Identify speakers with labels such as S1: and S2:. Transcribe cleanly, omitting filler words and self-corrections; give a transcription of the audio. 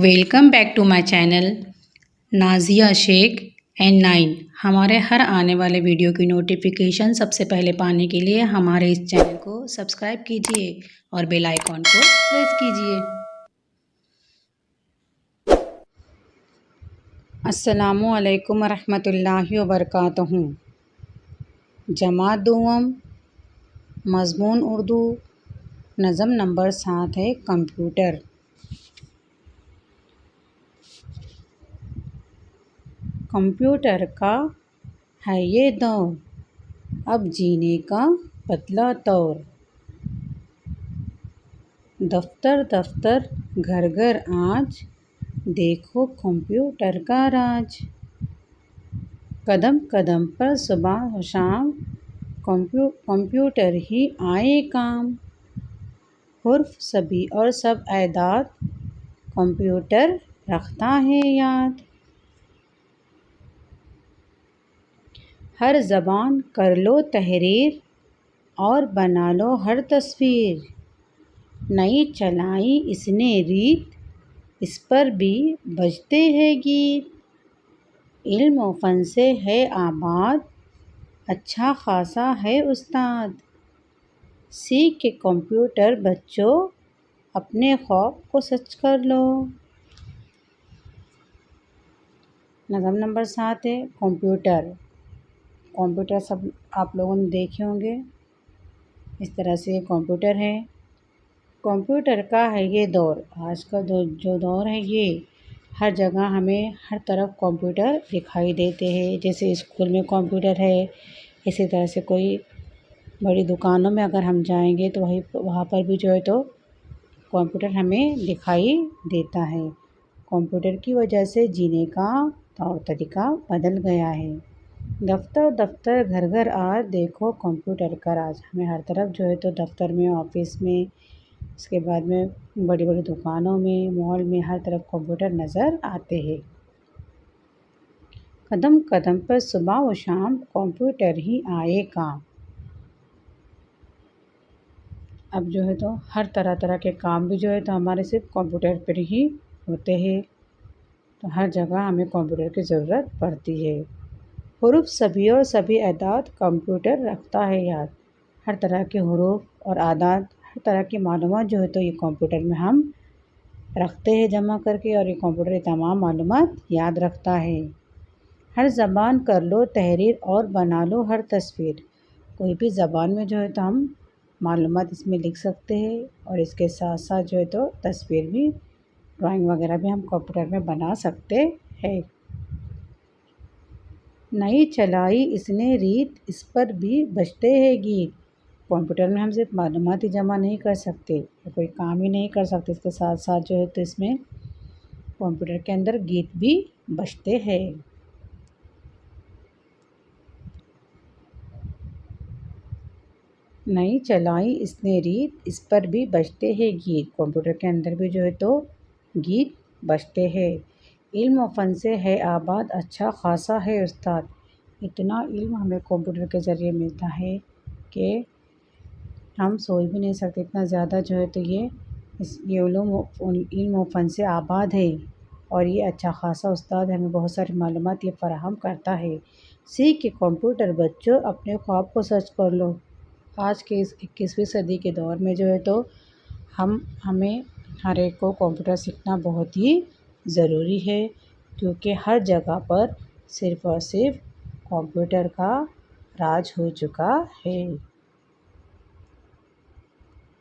S1: Welcome back to my channel Nazia Sheikh N9۔ ہمارے ہر آنے والے ویڈیو کی نوٹیفیکیشن سب سے پہلے پانے کے لیے ہمارے اس چینل کو سبسکرائب کیجیے اور بیل آئیکن کو پریس کیجیے۔ السلام علیکم ورحمۃ اللہ وبرکاتہ۔ جماعت دوم، مضمون اردو، نظم نمبر 7 ہے کمپیوٹر۔ کمپیوٹر کا ہے یہ دور، اب جینے کا بدلا طور۔ دفتر دفتر گھر گھر آج، دیکھو کمپیوٹر کا راج۔ قدم قدم پر صبح و شام، کمپیوٹر ہی آئے کام۔ حروف سبھی اور سب اعداد، کمپیوٹر رکھتا ہے یاد۔ ہر زبان کر لو تحریر، اور بنا لو ہر تصویر۔ نئی چلائی اس نے ریت، اس پر بھی بجتے ہیں گیت۔ علم و فن سے ہے آباد، اچھا خاصا ہے استاد۔ سیکھ کے کمپیوٹر بچوں، اپنے خواب کو سچ کر لو۔ نظم نمبر 7 ہے کمپیوٹر۔ کمپیوٹر سب آپ لوگوں نے دیکھے ہوں گے، اس طرح سے یہ کمپیوٹر ہے۔ کمپیوٹر کا ہے یہ دور، آج کا جو دور ہے یہ ہر جگہ ہمیں ہر طرف کمپیوٹر دکھائی دیتے ہیں۔ جیسے اسکول میں کمپیوٹر ہے، اسی طرح سے کوئی بڑی دکانوں میں اگر ہم جائیں گے تو وہاں پر بھی جو ہے تو کمپیوٹر ہمیں دکھائی دیتا ہے۔ کمپیوٹر کی وجہ سے جینے کا طور طریقہ بدل گیا ہے۔ دفتر دفتر گھر گھر آج، دیکھو کمپیوٹر کا راج۔ ہمیں ہر طرف جو ہے تو دفتر میں، آفس میں، اس کے بعد میں بڑی بڑی دکانوں میں، مال میں، ہر طرف کمپیوٹر نظر آتے ہیں۔ قدم قدم پر صبح و شام، کمپیوٹر ہی آئے کام۔ اب جو ہے تو ہر طرح طرح کے کام بھی جو ہے تو ہمارے صرف کمپیوٹر پر ہی ہوتے ہیں، تو ہر جگہ ہمیں کمپیوٹر کی ضرورت پڑتی ہے۔ حروف سبھی اور سبھی اعداد، کمپیوٹر رکھتا ہے یاد۔ ہر طرح کے حروف اور اعداد، ہر طرح کی معلومات جو ہے تو یہ کمپیوٹر میں ہم رکھتے ہیں جمع کر کے، اور یہ کمپیوٹر یہ تمام معلومات یاد رکھتا ہے۔ ہر زبان کر لو تحریر، اور بنا لو ہر تصویر۔ کوئی بھی زبان میں جو ہے تو ہم معلومات اس میں لکھ سکتے ہیں، اور اس کے ساتھ ساتھ جو ہے تو تصویر بھی، ڈرائنگ وغیرہ بھی ہم کمپیوٹر میں بنا سکتے ہیں۔ نئی چلائی اس نے ریت، اس پر بھی بجتے ہیں گیت۔ کمپیوٹر میں ہم صرف معلومات ہی جمع نہیں کر سکتے، کوئی کام ہی نہیں کر سکتے، اس کے ساتھ ساتھ جو ہے تو اس میں کمپیوٹر کے اندر گیت بھی بجتے ہیں۔ نئی چلائی اس نے ریت، اس پر بھی بجتے ہیں گیت۔ کمپیوٹر کے اندر بھی جو ہے تو گیت بجتے ہیں۔ علم و فن سے ہے آباد، اچھا خاصا ہے استاد۔ اتنا علم ہمیں کمپیوٹر کے ذریعے ملتا ہے کہ ہم سوچ بھی نہیں سکتے، اتنا زیادہ جو ہے تو یہ علم و فن سے آباد ہے، اور یہ اچھا خاصا استاد ہمیں بہت ساری معلومات یہ فراہم کرتا ہے۔ سیکھ کے کمپیوٹر بچوں، اپنے خواب کو سچ کر لو۔ آج کے اس 21ویں صدی کے دور میں جو ہے تو ہمیں ہر ایک کو کمپیوٹر سیکھنا بہت ہی ضروری ہے، کیونکہ ہر جگہ پر صرف اور صرف کمپیوٹر کا راج ہو چکا ہے۔